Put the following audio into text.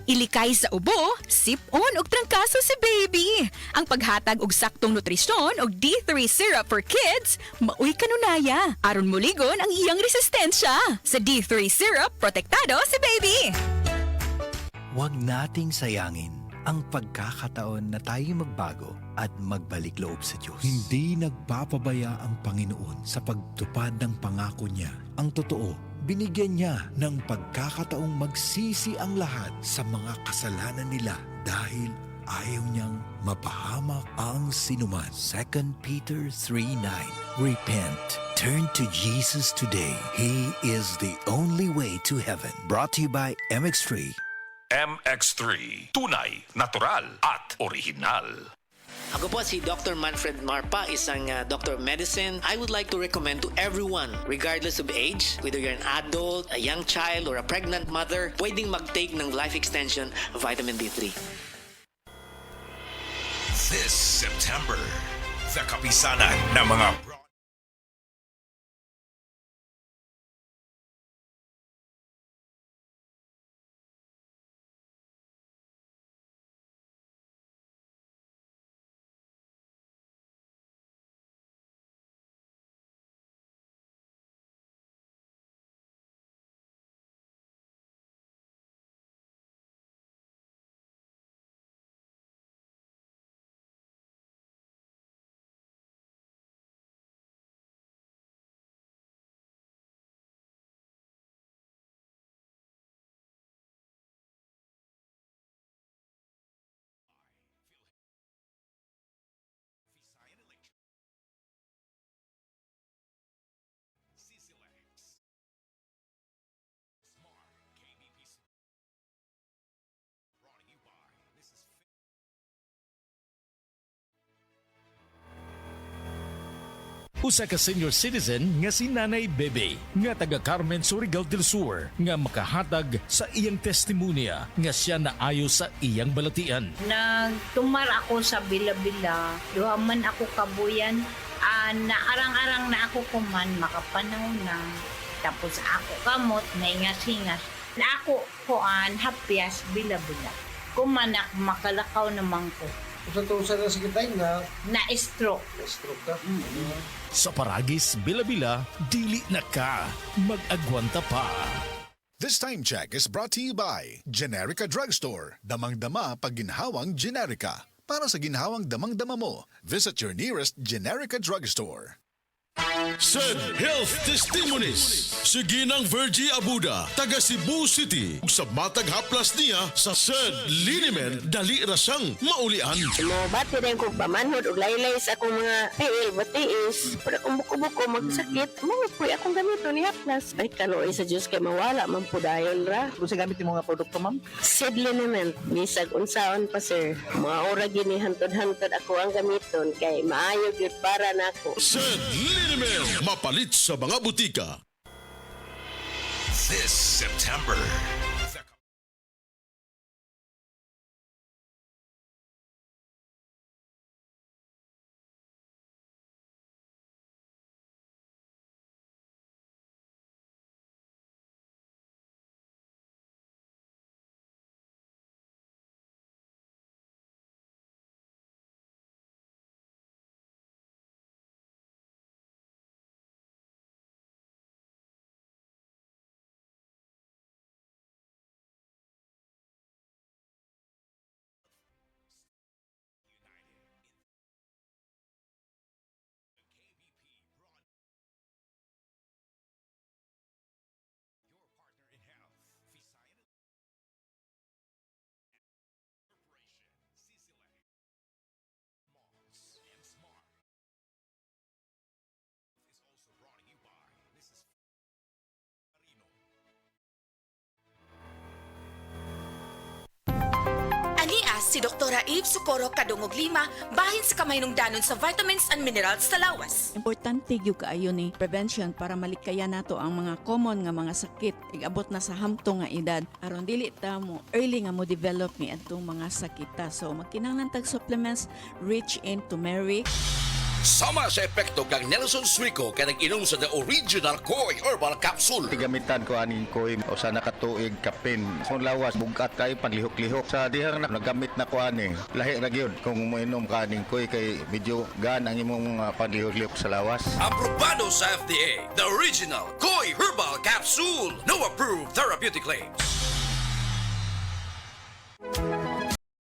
Ilikay sa ubo, sip-on og trangkaso si baby. Ang paghatag og saktong nutrisyon og D3 syrup for kids, maoy kanunaya. Aron muligon ang iyang resistensya. Sa D3 syrup, protektado si baby. Huwag nating sayangin ang pagkakataon na tayo magbago at magbalik loob sa Diyos. Hindi nagpapabaya ang Panginoon sa pagtupad ng pangako niya. Ang totoo, binigyan niya ng pagkakataong magsisi ang lahat sa mga kasalanan nila dahil ayaw niyang mapahamak ang sinuman. 2 Peter 3:9. Repent. Turn to Jesus today. He is the only way to heaven. Brought to you by MX3. MX3. Tunay, natural, at original. Ako po si Dr. Manfred Marpa, isang Doctor of Medicine. I would like to recommend to everyone, regardless of age, whether you're an adult, a young child, or a pregnant mother, pwedeng mag-take ng Life Extension Vitamin D3. This September, the kapisanan ng mga Usa ka senior citizen nga si Nanay Bebe nga taga Carmen Surigao del Sur nga makahatag sa iyang testimonya nga siya naayo sa iyang balatian. Nagtumar ako sa Bila-Bila, duha man ako kabuyan, naarang-arang na ako kuman, makapanaw na. Tapos ako kamot, naingas-hingas. Na ako kuan, hapyas, Bila-Bila. Kumanak, makalakaw naman ko. Sa na sakitay nga, Na-stroke. stroke ka. Sa Paragis, Bila-Bila, dili na ka, mag-agwanta pa. This time check is brought to you by Generica Drugstore. Damang-dama pag ginhawang Generica. Para sa ginhawang damang-dama mo, visit your nearest Generica Drugstore. SED Health Testimonies. Si Ginang Virgie Abuda, taga Cebu City. Sa matag haplas niya sa SED Liniment, dali rasang maulian. Bati rin kong pamanhod o laylay sa akong mga PL, batiis. Para kung buko-buko magsakit, mga po akong gamito ni haplas. Ay kaloy sa Diyos kay mawala, mampudayon ra. Kung sa gamit yung mga produkto, ma'am? SED Liniment, bisag unsaon pa sir. Mga ora gini hantod-hantod ako ang gamiton kay maayo gyud para nako. SED Liniment, mapalit sa mga butika. This September, si Dr. Eve Socorro Kadungog Lima bahin sa kamay nung danon sa vitamins and minerals sa lawas. Importante gyud kaayo ni prevention para malikaya nato ang mga common nga mga sakit igabot na sa hamtong nga edad aron dili ta mo early nga mo develop mi adtong mga sakita. So magkinahanglan tag supplements rich in turmeric, Sama sa epekto kang Nelson Suico kay nag-inom sa the original Koi Herbal Capsule. Tigamitan ko aning koy o sa nakatuig kapin. Kung lawas, bugat kayo panlihok-lihok. Sa dihang na nagamit na ko ani. Lahi ra gyud kung muinom ka aning koy kay medyo gaan ang imong panlihok-lihok sa lawas. Aprobado sa FDA, the original Koi Herbal Capsule. No approved therapeutic claims.